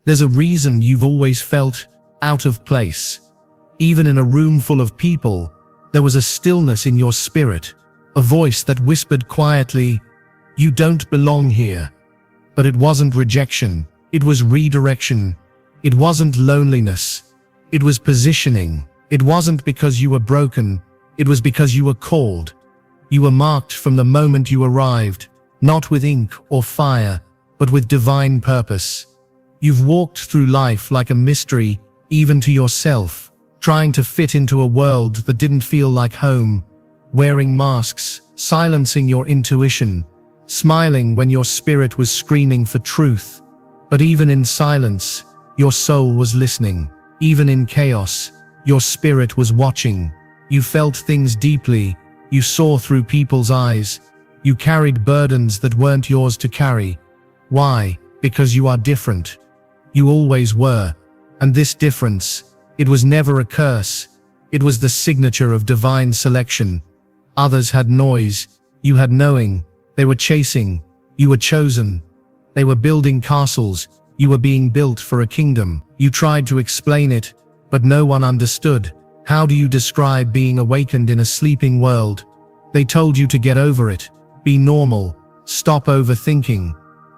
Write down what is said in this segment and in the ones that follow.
There's a reason you've always felt out of place. Even in a room full of people, there was a stillness in your spirit, a voice that whispered quietly, "You don't belong here." But it wasn't rejection, it was redirection. It wasn't loneliness, it was positioning. It wasn't because you were broken, it was because you were called. You were marked from the moment you arrived, not with ink or fire, but with divine purpose. You've walked through life like a mystery, even to yourself, trying to fit into a world that didn't feel like home, wearing masks, silencing your intuition, smiling when your spirit was screaming for truth. But even in silence, your soul was listening. Even in chaos, your spirit was watching. You felt things deeply. You saw through people's eyes. You carried burdens that weren't yours to carry. Why? Because you are different. You always were. And this difference, it was never a curse. It was the signature of divine selection. Others had noise. You had knowing. They were chasing. You were chosen. They were building castles. You were being built for a kingdom. You tried to explain it, but no one understood. How do you describe being awakened in a sleeping world? They told you to get over it, be normal, stop overthinking.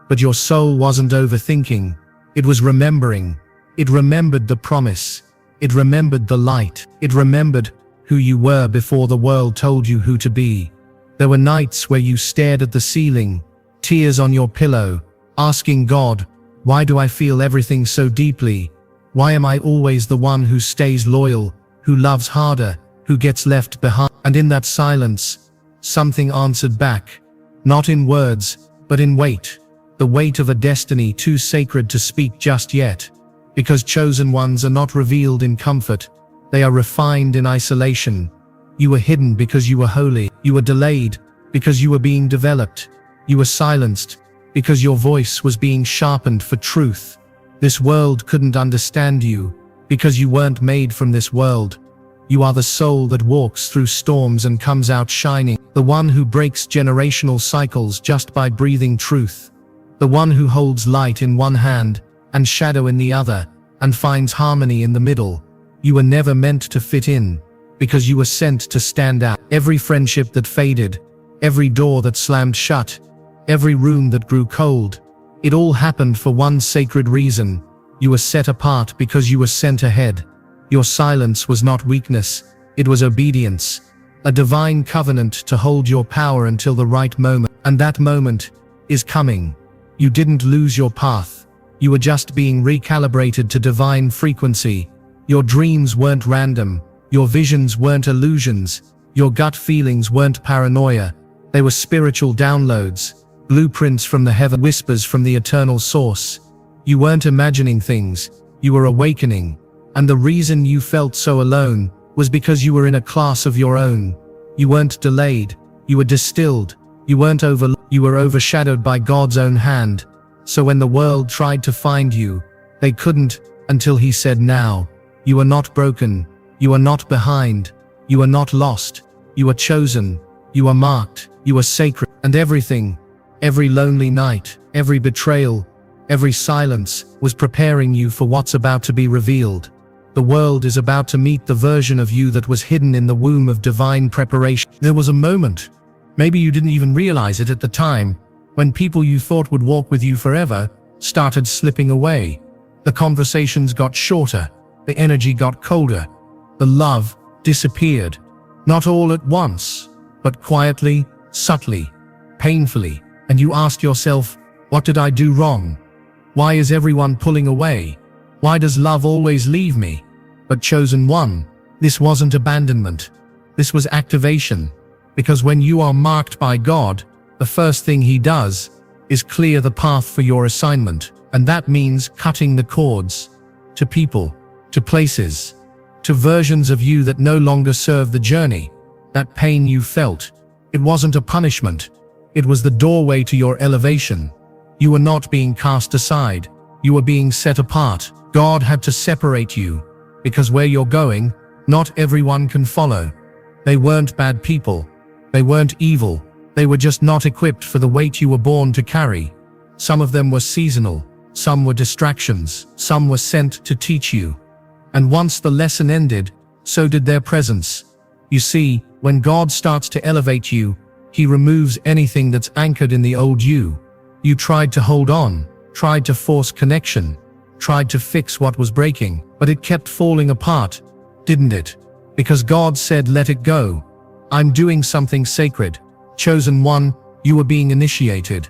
But your soul wasn't overthinking. It was remembering. It remembered the promise. It remembered the light. It remembered who you were before the world told you who to be. There were nights where you stared at the ceiling, tears on your pillow, asking God, why do I feel everything so deeply? Why am I always the one who stays loyal, who loves harder, who gets left behind? And in that silence, something answered back, not in words, but in weight, the weight of a destiny too sacred to speak just yet. Because chosen ones are not revealed in comfort, they are refined in isolation. You were hidden because you were holy. You were delayed because you were being developed. You were silenced because your voice was being sharpened for truth. This world couldn't understand you because you weren't made from this world. You are the soul that walks through storms and comes out shining. The one who breaks generational cycles just by breathing truth. The one who holds light in one hand and shadow in the other and finds harmony in the middle. You were never meant to fit in because you were sent to stand out. Every friendship that faded, every door that slammed shut, every room that grew cold, it all happened for one sacred reason. You were set apart because you were sent ahead. Your silence was not weakness, it was obedience, a divine covenant to hold your power until the right moment. And that moment is coming. You didn't lose your path. You were just being recalibrated to divine frequency. Your dreams weren't random. Your visions weren't illusions. Your gut feelings weren't paranoia. They were spiritual downloads, blueprints from the heaven, whispers from the eternal source. You weren't imagining things, you were awakening. And the reason you felt so alone was because you were in a class of your own. You weren't delayed, you were distilled. You weren't overlooked, you were overshadowed by God's own hand. So when the world tried to find you, they couldn't, until He said now. You are not broken, you are not behind, you are not lost, you are chosen, you are marked, you are sacred. And everything, every lonely night, every betrayal, every silence, was preparing you for what's about to be revealed. The world is about to meet the version of you that was hidden in the womb of divine preparation. There was a moment, maybe you didn't even realize it at the time, when people you thought would walk with you forever started slipping away. The conversations got shorter, the energy got colder, the love disappeared. Not all at once, but quietly, subtly, painfully. And you asked yourself, what did I do wrong? Why is everyone pulling away? Why does love always leave me? But chosen one, this wasn't abandonment. This was activation. Because when you are marked by God, the first thing He does is clear the path for your assignment. And that means cutting the cords to people, to places, to versions of you that no longer serve the journey. That pain you felt, it wasn't a punishment. It was the doorway to your elevation. You were not being cast aside. You were being set apart. God had to separate you, because where you're going, not everyone can follow. They weren't bad people. They weren't evil. They were just not equipped for the weight you were born to carry. Some of them were seasonal. Some were distractions, some were sent to teach you. And once the lesson ended, so did their presence. You see, when God starts to elevate you, He removes anything that's anchored in the old you. You tried to hold on, tried to force connection, tried to fix what was breaking, but it kept falling apart, didn't it? Because God said, let it go. I'm doing something sacred. Chosen one, you are being initiated.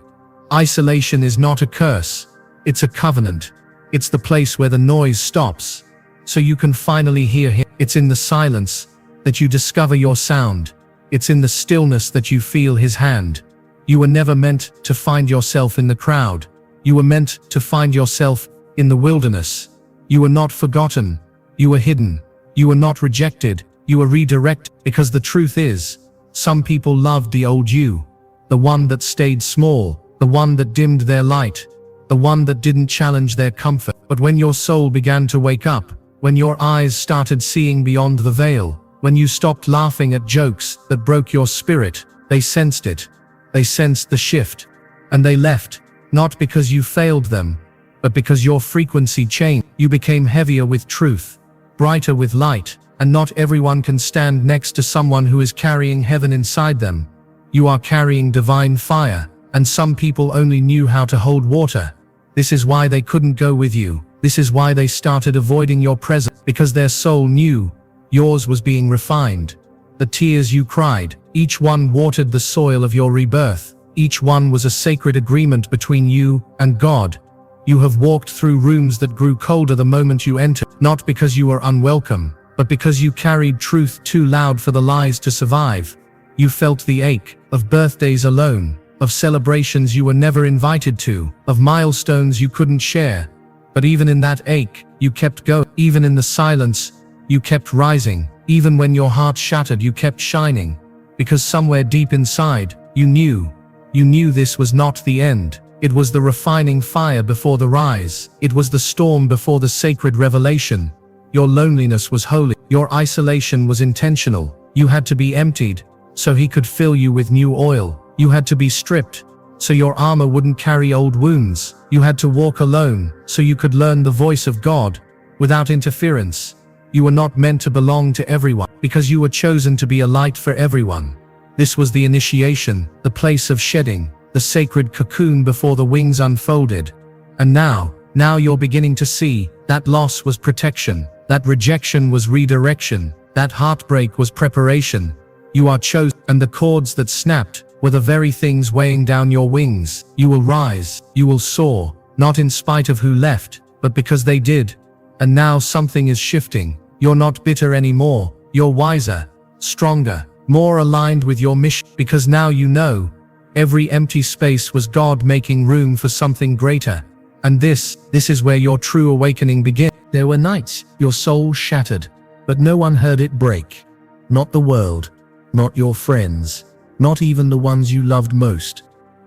Isolation is not a curse. It's a covenant. It's the place where the noise stops, so you can finally hear Him. It's in the silence that you discover your sound. It's in the stillness that you feel His hand. You were never meant to find yourself in the crowd. You were meant to find yourself in the wilderness. You were not forgotten. You were hidden. You were not rejected. You were redirected. Because the truth is, some people loved the old you, the one that stayed small, the one that dimmed their light, the one that didn't challenge their comfort. But when your soul began to wake up, when your eyes started seeing beyond the veil, when you stopped laughing at jokes that broke your spirit, they sensed it. They sensed the shift. And they left, not because you failed them, but because your frequency changed. You became heavier with truth, brighter with light, and not everyone can stand next to someone who is carrying heaven inside them. You are carrying divine fire, and some people only knew how to hold water. This is why they couldn't go with you. This is why they started avoiding your presence, because their soul knew yours was being refined. The tears you cried, each one watered the soil of your rebirth. Each one was a sacred agreement between you and God. You have walked through rooms that grew colder the moment you entered, not because you were unwelcome, but because you carried truth too loud for the lies to survive. You felt the ache of birthdays alone, of celebrations you were never invited to, of milestones you couldn't share. But even in that ache, you kept going. Even in the silence, you kept rising. Even when your heart shattered, you kept shining. Because somewhere deep inside, you knew this was not the end. It was the refining fire before the rise. It was the storm before the sacred revelation. Your loneliness was holy. Your isolation was intentional. You had to be emptied, so He could fill you with new oil. You had to be stripped, so your armor wouldn't carry old wounds. You had to walk alone, so you could learn the voice of God, without interference. You were not meant to belong to everyone, because you were chosen to be a light for everyone. This was the initiation, the place of shedding, the sacred cocoon before the wings unfolded. And now you're beginning to see, that loss was protection, that rejection was redirection, that heartbreak was preparation. You are chosen, and the cords that snapped were the very things weighing down your wings. You will rise, you will soar, not in spite of who left, but because they did. And now something is shifting. You're not bitter anymore. You're wiser, stronger, more aligned with your mission, because now you know every empty space was God making room for something greater. And this is where your true awakening begins. There were nights your soul shattered, but no one heard it break. Not the world, not your friends, not even the ones you loved most.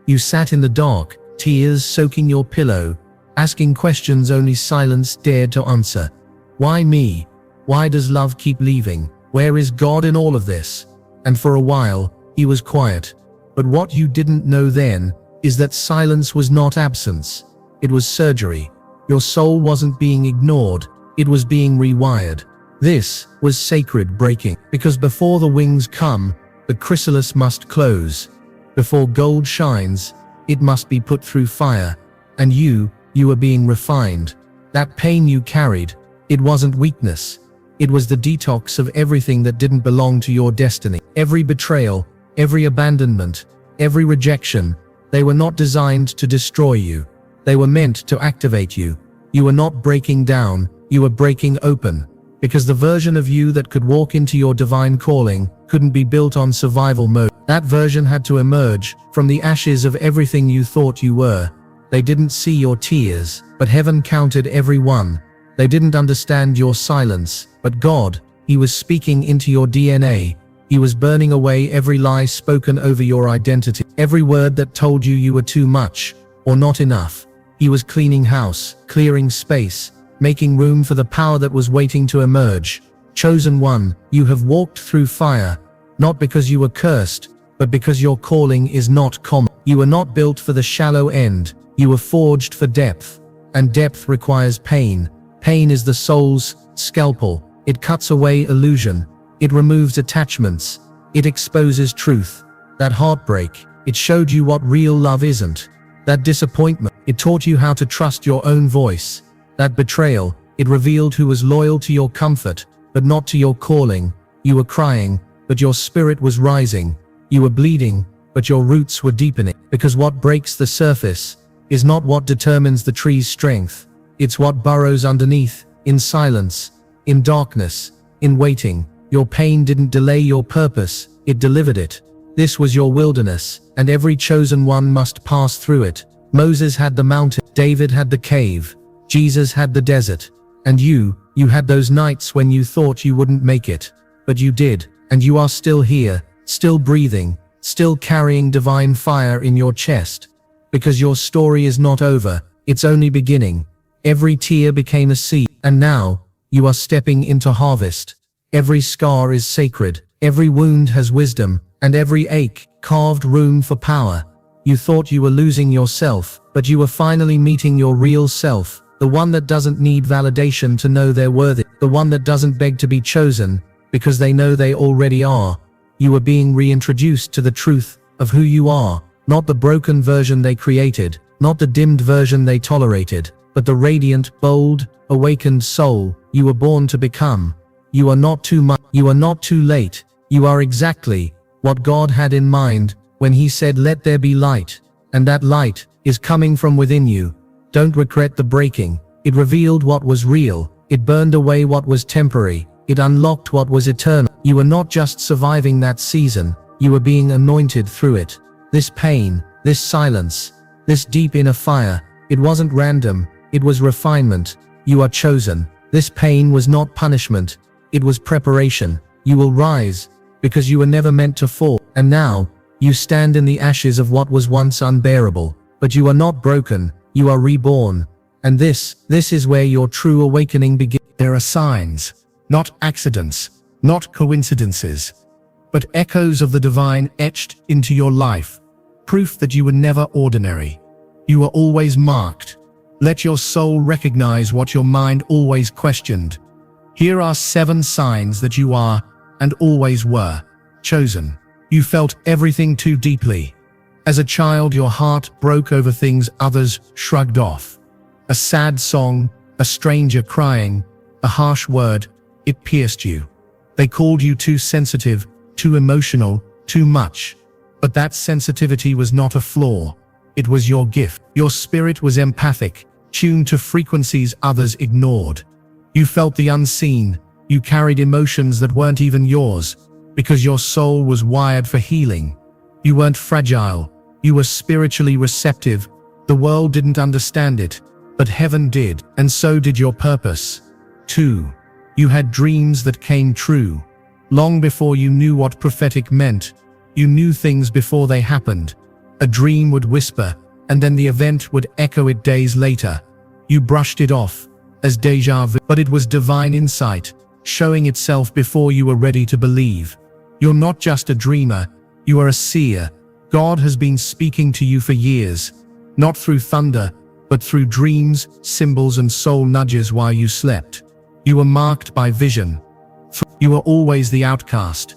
You sat in the dark, tears soaking your pillow, asking questions only silence dared to answer. Why me? Why does love keep leaving? Where is God in all of this? And for a while, He was quiet. But what you didn't know then is that silence was not absence. It was surgery. Your soul wasn't being ignored, it was being rewired. This was sacred breaking, because before the wings come, the chrysalis must close. Before gold shines, it must be put through fire. And you were being refined. That pain you carried, it wasn't weakness. It was the detox of everything that didn't belong to your destiny. Every betrayal, every abandonment, every rejection, they were not designed to destroy you. They were meant to activate you. You were not breaking down, you were breaking open. Because the version of you that could walk into your divine calling couldn't be built on survival mode. That version had to emerge from the ashes of everything you thought you were. They didn't see your tears, but heaven counted every one. They didn't understand your silence, but God, He was speaking into your DNA. He was burning away every lie spoken over your identity, every word that told you were too much or not enough. He was cleaning house, clearing space, making room for the power that was waiting to emerge. Chosen one, you have walked through fire, not because you were cursed, but because your calling is not common. You were not built for the shallow end, you were forged for depth. and depth requires pain. Pain is the soul's scalpel. It cuts away illusion. It removes attachments. It exposes truth. That heartbreak, it showed you what real love isn't. That disappointment, it taught you how to trust your own voice. That betrayal, it revealed who was loyal to your comfort, but not to your calling. You were crying, but your spirit was rising. You were bleeding, but your roots were deepening. Because what breaks the surface is not what determines the tree's strength. It's what burrows underneath, in silence, in darkness, in waiting. Your pain didn't delay your purpose, it delivered it. This was your wilderness, and every chosen one must pass through it. Moses had the mountain, David had the cave, Jesus had the desert. And you had those nights when you thought you wouldn't make it. But you did, and you are still here, still breathing, still carrying divine fire in your chest. Because your story is not over, it's only beginning. Every tear became a seed, and now, you are stepping into harvest. Every scar is sacred, every wound has wisdom, and every ache, carved room for power. You thought you were losing yourself, but you were finally meeting your real self. The one that doesn't need validation to know they're worthy. The one that doesn't beg to be chosen, because they know they already are. You were being reintroduced to the truth of who you are, not the broken version they created, not the dimmed version they tolerated, but the radiant, bold, awakened soul you were born to become. You are not too much, you are not too late. You are exactly what God had in mind when He said, "Let there be light," and that light is coming from within you. Don't regret the breaking. It revealed what was real. It burned away what was temporary. It unlocked what was eternal. You were not just surviving that season, you were being anointed through it. This pain, this silence, this deep inner fire, it wasn't random, it was refinement. You are chosen. This pain was not punishment, it was preparation. You will rise, because you were never meant to fall. And now, you stand in the ashes of what was once unbearable. But you are not broken, you are reborn. And this is where your true awakening begins. There are signs, not accidents, not coincidences, but echoes of the divine etched into your life. Proof that you were never ordinary. You were always marked. Let your soul recognize what your mind always questioned. Here are 7 signs that you are, and always were, chosen. You felt everything too deeply. As a child, your heart broke over things others shrugged off. A sad song, a stranger crying, a harsh word, it pierced you. They called you too sensitive, too emotional, too much. But that sensitivity was not a flaw. It was your gift. Your spirit was empathic, tuned to frequencies others ignored. You felt the unseen. You carried emotions that weren't even yours, because your soul was wired for healing. You weren't fragile. You were spiritually receptive. The world didn't understand it, but heaven did, and so did your purpose. 2. You had dreams that came true. Long before you knew what prophetic meant, you knew things before they happened. A dream would whisper, and then the event would echo it days later. You brushed it off as déjà vu, but it was divine insight, showing itself before you were ready to believe. You're not just a dreamer, you are a seer. God has been speaking to you for years, not through thunder, but through dreams, symbols, and soul nudges while you slept. You were marked by vision. You were always the outcast.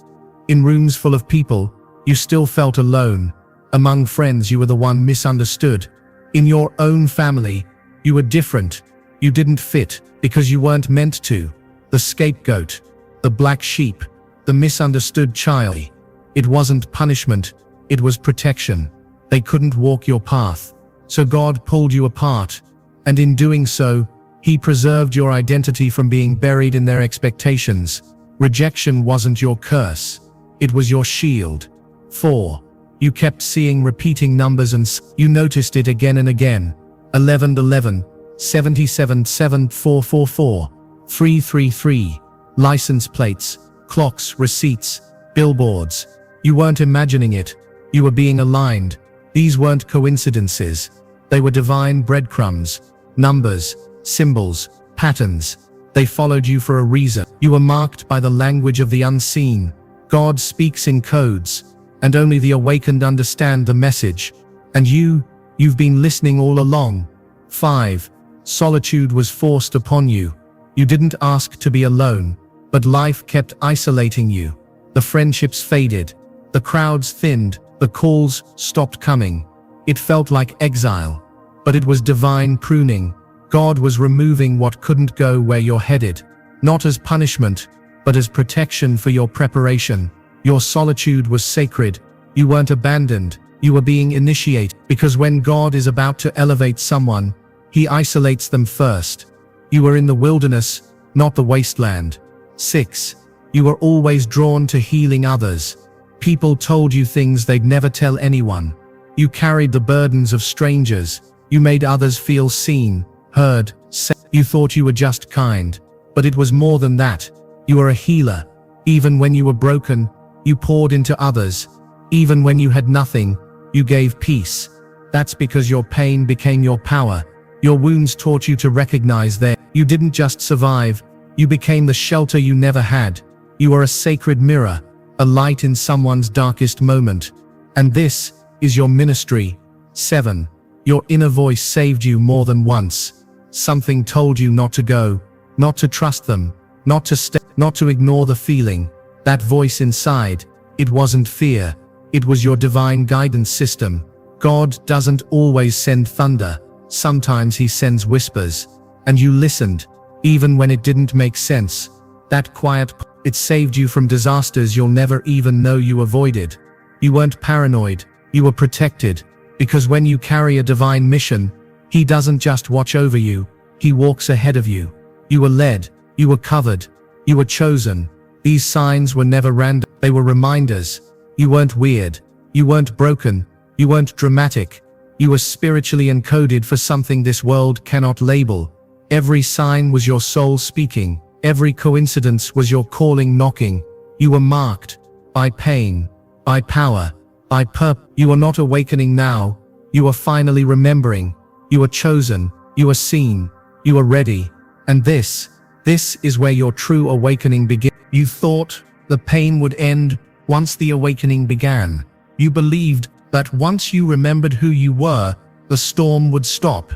In rooms full of people, you still felt alone. Among friends, you were the one misunderstood. In your own family, you were different. You didn't fit, because you weren't meant to. The scapegoat, the black sheep, the misunderstood child. It wasn't punishment, it was protection. They couldn't walk your path, so God pulled you apart, and in doing so, He preserved your identity from being buried in their expectations. Rejection wasn't your curse, it was your shield. 4. You kept seeing repeating numbers and you noticed it again and again. 1111, 77 444, 333, license plates, clocks, receipts, billboards. You weren't imagining it, you were being aligned. These weren't coincidences, they were divine breadcrumbs, numbers, symbols, patterns. They followed you for a reason. You were marked by the language of the unseen. God speaks in codes, and only the awakened understand the message. And you've been listening all along. 5. Solitude was forced upon you. You didn't ask to be alone, but life kept isolating you. The friendships faded, the crowds thinned, the calls stopped coming. It felt like exile, but it was divine pruning. God was removing what couldn't go where you're headed, not as punishment, but as protection for your preparation. Your solitude was sacred. You weren't abandoned, you were being initiated, because when God is about to elevate someone, He isolates them first. You were in the wilderness, not the wasteland. 6. You were always drawn to healing others. People told you things they'd never tell anyone. You carried the burdens of strangers. You made others feel seen, heard, safe. You thought you were just kind, but it was more than that. You were a healer. Even when you were broken, you poured into others. Even when you had nothing, you gave peace. That's because your pain became your power. Your wounds taught you to recognize that you didn't just survive, you became the shelter you never had. You are a sacred mirror, a light in someone's darkest moment. And this is your ministry. 7. Your inner voice saved you more than once. Something told you not to go, not to trust them, not to stay, not to ignore the feeling. That voice inside, it wasn't fear, it was your divine guidance system. God doesn't always send thunder. Sometimes He sends whispers. And you listened, even when it didn't make sense. That quiet, it saved you from disasters you'll never even know you avoided. You weren't paranoid, you were protected. Because when you carry a divine mission, He doesn't just watch over you, He walks ahead of you. You were led, you were covered, you were chosen. These signs were never random, they were reminders. You weren't weird, you weren't broken, you weren't dramatic. You were spiritually encoded for something this world cannot label. Every sign was your soul speaking. Every coincidence was your calling knocking. You were marked by pain, by power, by purpose. You are not awakening now. You are finally remembering. You are chosen. You are seen. You are ready. And this is where your true awakening begins. You thought the pain would end once the awakening began. You believed that once you remembered who you were, the storm would stop.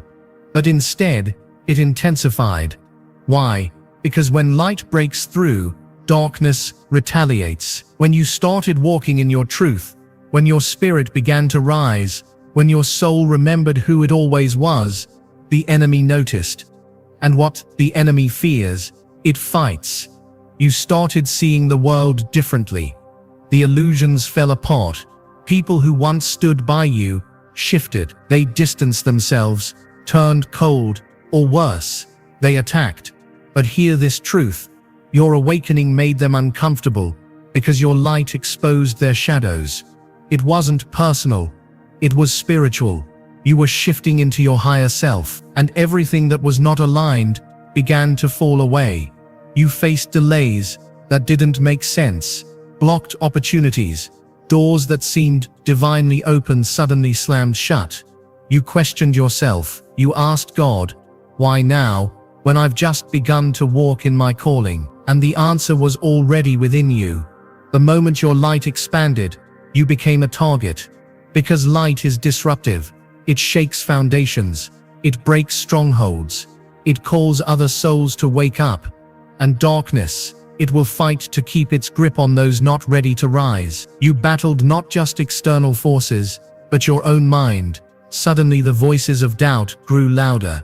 But instead, it intensified. Why? Because when light breaks through, darkness retaliates. When you started walking in your truth, when your spirit began to rise, when your soul remembered who it always was, the enemy noticed. And what the enemy fears, it fights. You started seeing the world differently. The illusions fell apart. People who once stood by you shifted. They distanced themselves, turned cold, or worse, they attacked. But hear this truth. Your awakening made them uncomfortable because your light exposed their shadows. It wasn't personal. It was spiritual. You were shifting into your higher self, and everything that was not aligned began to fall away. You faced delays that didn't make sense, blocked opportunities. Doors that seemed divinely open suddenly slammed shut. You questioned yourself. You asked God, why now, when I've just begun to walk in my calling? And the answer was already within you. The moment your light expanded, you became a target. Because light is disruptive. It shakes foundations. It breaks strongholds. It calls other souls to wake up. And darkness, it will fight to keep its grip on those not ready to rise. You battled not just external forces, but your own mind. Suddenly the voices of doubt grew louder.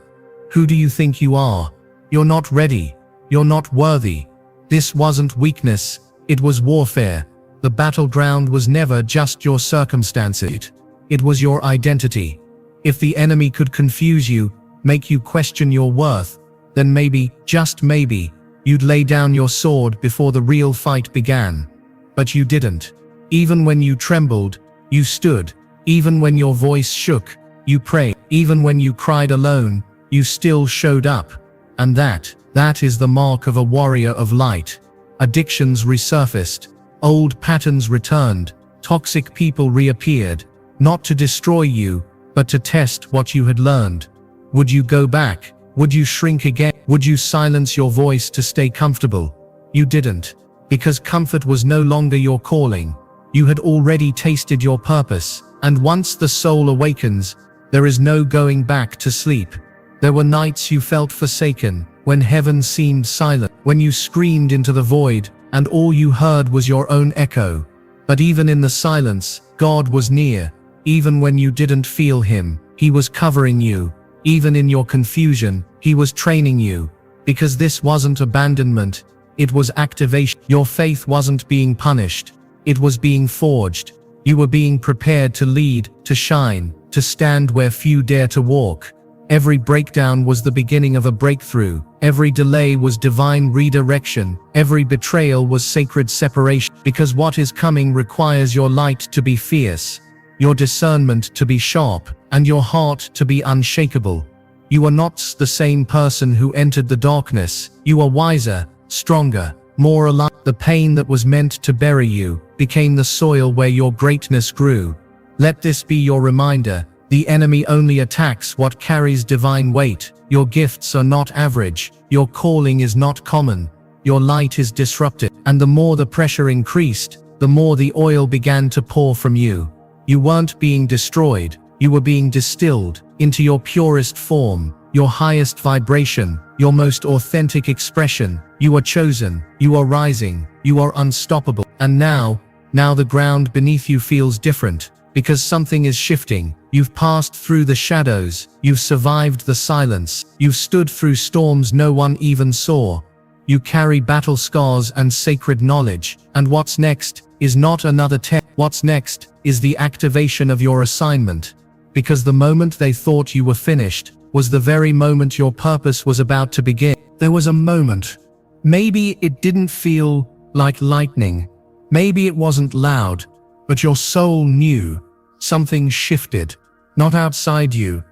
Who do you think you are? You're not ready. You're not worthy. This wasn't weakness, it was warfare. The battleground was never just your circumstances. It was your identity. If the enemy could confuse you, make you question your worth, then maybe, just maybe, you'd lay down your sword before the real fight began. But you didn't. Even when you trembled, you stood. Even when your voice shook, you prayed. Even when you cried alone, you still showed up. And that is the mark of a warrior of light. Addictions resurfaced. Old patterns returned. Toxic people reappeared. Not to destroy you, but to test what you had learned. Would you go back? Would you shrink again? Would you silence your voice to stay comfortable? You didn't. Because comfort was no longer your calling. You had already tasted your purpose. And once the soul awakens, there is no going back to sleep. There were nights you felt forsaken, when heaven seemed silent, when you screamed into the void, and all you heard was your own echo. But even in the silence, God was near. Even when you didn't feel Him, He was covering you. Even in your confusion, He was training you. Because this wasn't abandonment, it was activation. Your faith wasn't being punished, it was being forged. You were being prepared to lead, to shine, to stand where few dare to walk. Every breakdown was the beginning of a breakthrough. Every delay was divine redirection. Every betrayal was sacred separation. Because what is coming requires your light to be fierce, your discernment to be sharp, and your heart to be unshakable. You are not the same person who entered the darkness. You are wiser, stronger, more alive. The pain that was meant to bury you became the soil where your greatness grew. Let this be your reminder. The enemy only attacks what carries divine weight. Your gifts are not average. Your calling is not common. Your light is disrupted. And the more the pressure increased, the more the oil began to pour from you. You weren't being destroyed. You were being distilled into your purest form, your highest vibration, your most authentic expression. You are chosen. You are rising. You are unstoppable. And now the ground beneath you feels different. Because something is shifting. You've passed through the shadows. You've survived the silence. You've stood through storms no one even saw. You carry battle scars and sacred knowledge. And what's next is not another test. What's next is the activation of your assignment. Because the moment they thought you were finished was the very moment your purpose was about to begin. There was a moment. Maybe it didn't feel like lightning. Maybe it wasn't loud. But your soul knew. Something shifted, not outside you,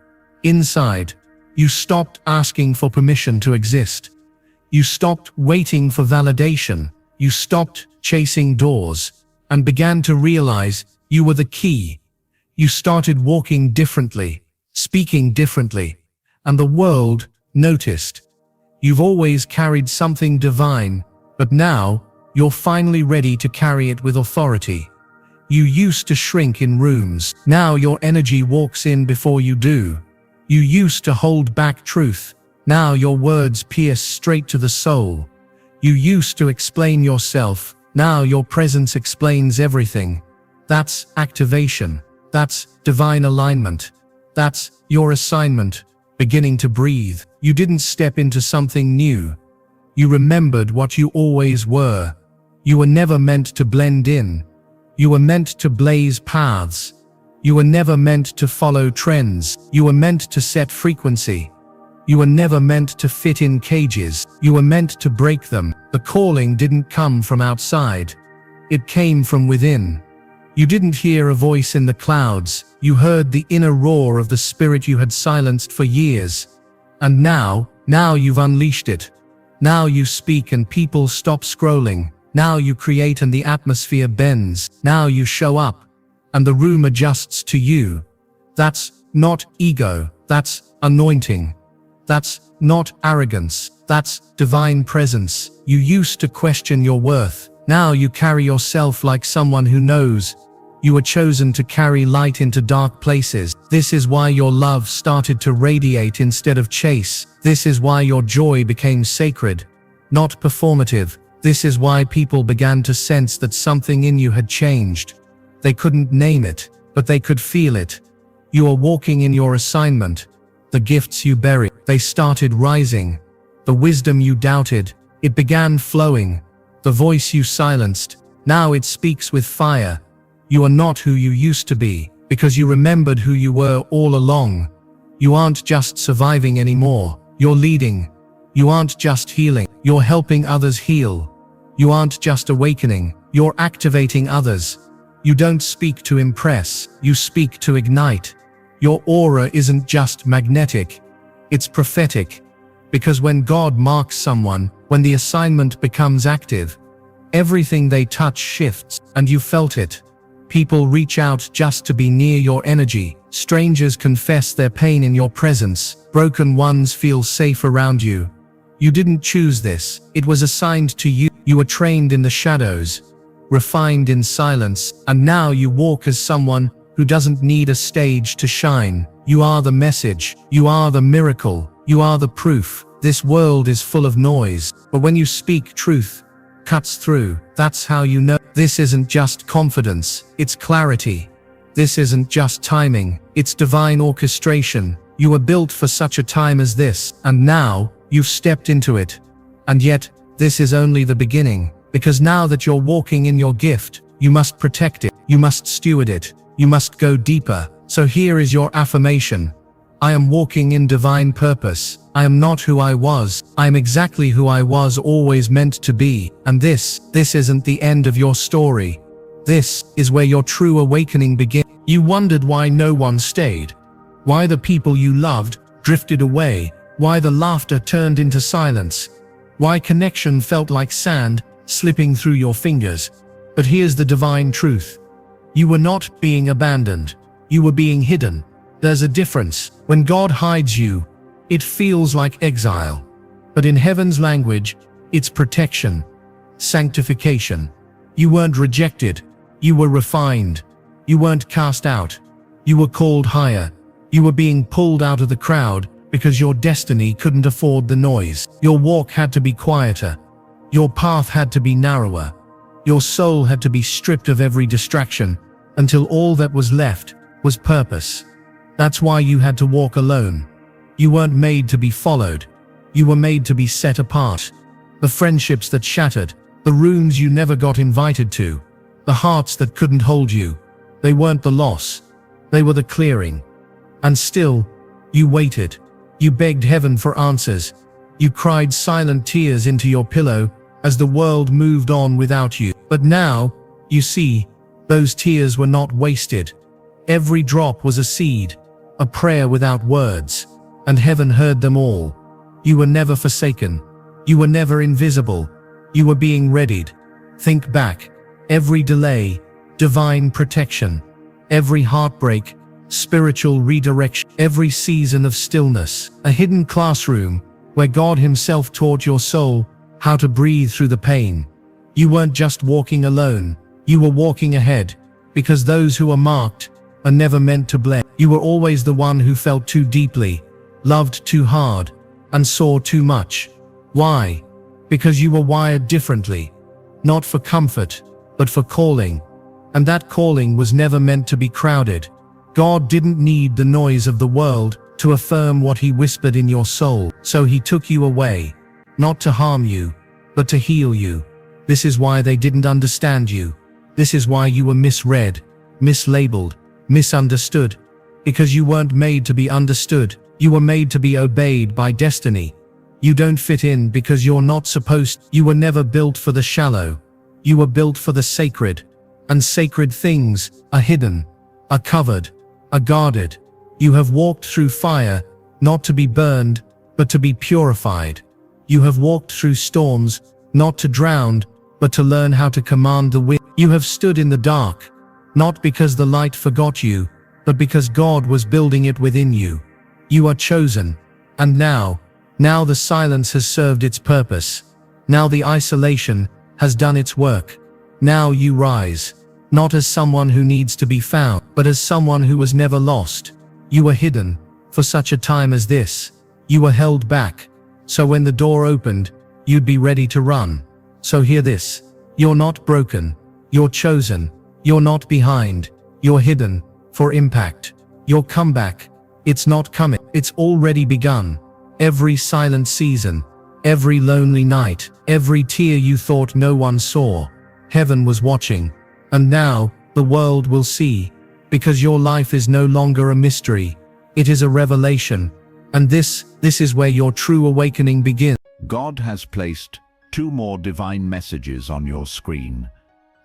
inside. You stopped asking for permission to exist. You stopped waiting for validation. You stopped chasing doors and began to realize you were the key. You started walking differently, speaking differently, and the world noticed. You've always carried something divine, but now you're finally ready to carry it with authority. You used to shrink in rooms. Now your energy walks in before you do. You used to hold back truth. Now your words pierce straight to the soul. You used to explain yourself. Now your presence explains everything. That's activation. That's divine alignment. That's your assignment, beginning to breathe. You didn't step into something new. You remembered what you always were. You were never meant to blend in. You were meant to blaze paths. You were never meant to follow trends. You were meant to set frequency. You were never meant to fit in cages. You were meant to break them. The calling didn't come from outside. It came from within. You didn't hear a voice in the clouds. You heard the inner roar of the spirit you had silenced for years. And now you've unleashed it. Now you speak and people stop scrolling. Now you create and the atmosphere bends. Now you show up and the room adjusts to you. That's not ego. That's anointing. That's not arrogance. That's divine presence. You used to question your worth. Now you carry yourself like someone who knows. You were chosen to carry light into dark places. This is why your love started to radiate instead of chase. This is why your joy became sacred, not performative. This is why people began to sense that something in you had changed. They couldn't name it, but they could feel it. You are walking in your assignment. The gifts you buried, they started rising. The wisdom you doubted, it began flowing. The voice you silenced, now it speaks with fire. You are not who you used to be, because you remembered who you were all along. You aren't just surviving anymore, you're leading. You aren't just healing, you're helping others heal. You aren't just awakening, you're activating others. You don't speak to impress, you speak to ignite. Your aura isn't just magnetic, it's prophetic. Because when God marks someone, when the assignment becomes active, everything they touch shifts, and you felt it. People reach out just to be near your energy. Strangers confess their pain in your presence. Broken ones feel safe around you. You didn't choose this, it was assigned to you. You were trained in the shadows, refined in silence, and now you walk as someone who doesn't need a stage to shine. You are the message, you are the miracle, You are the proof. This world is full of noise, but when you speak, truth cuts through. That's how you know. This isn't just confidence, it's clarity. This isn't just timing, it's divine orchestration. You were built for such a time as this, and now you've stepped into it. And yet, this is only the beginning, because now that you're walking in your gift, you must protect it, you must steward it, you must go deeper. So here is your affirmation. I am walking in divine purpose. I am not who I was. I am exactly who I was always meant to be. And this isn't the end of your story. This is where your true awakening begins. You wondered why no one stayed, why the people you loved drifted away, why the laughter turned into silence, why connection felt like sand slipping through your fingers. But here's the divine truth. You were not being abandoned. You were being hidden. There's a difference. When God hides you, it feels like exile. But in heaven's language, it's protection, sanctification. You weren't rejected. You were refined. You weren't cast out. You were called higher. You were being pulled out of the crowd because your destiny couldn't afford the noise. Your walk had to be quieter. Your path had to be narrower. Your soul had to be stripped of every distraction until all that was left was purpose. That's why you had to walk alone. You weren't made to be followed. You were made to be set apart. The friendships that shattered, the rooms you never got invited to, the hearts that couldn't hold you, they weren't the loss. They were the clearing. And still, you waited. You begged heaven for answers. You cried silent tears into your pillow as the world moved on without you. But now, you see, those tears were not wasted. Every drop was a seed, a prayer without words, and heaven heard them all. You were never forsaken. You were never invisible. You were being readied. Think back. Every delay, divine protection. Every heartbreak, spiritual redirection. Every season of stillness, a hidden classroom where God Himself taught your soul how to breathe through the pain. You weren't just walking alone. You were walking ahead, because those who are marked are never meant to blend. You were always the one who felt too deeply, loved too hard, and saw too much. Why? Because you were wired differently, not for comfort, but for calling. And that calling was never meant to be crowded. God didn't need the noise of the world to affirm what He whispered in your soul. So He took you away, not to harm you, but to heal you. This is why they didn't understand you. This is why you were misread, mislabeled, misunderstood. Because you weren't made to be understood. You were made to be obeyed by destiny. You don't fit in because you're not supposed. You were never built for the shallow. You were built for the sacred. And sacred things are hidden, are covered, are guarded. You have walked through fire, not to be burned, but to be purified. You have walked through storms, not to drown, but to learn how to command the wind. You have stood in the dark, not because the light forgot you, but because God was building it within you. You are chosen. And now the silence has served its purpose. Now the isolation has done its work. Now you rise, not as someone who needs to be found, but as someone who was never lost. You were hidden for such a time as this. You were held back, so when the door opened, you'd be ready to run. So hear this. You're not broken. You're chosen. You're not behind. You're hidden for impact. Your comeback, it's not coming. It's already begun. Every silent season, every lonely night, every tear you thought no one saw, heaven was watching. And now, the world will see. Because your life is no longer a mystery. It is a revelation. And this is where your true awakening begins. God has placed 2 more divine messages on your screen.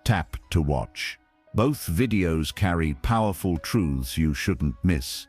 Tap to watch. Both videos carry powerful truths you shouldn't miss.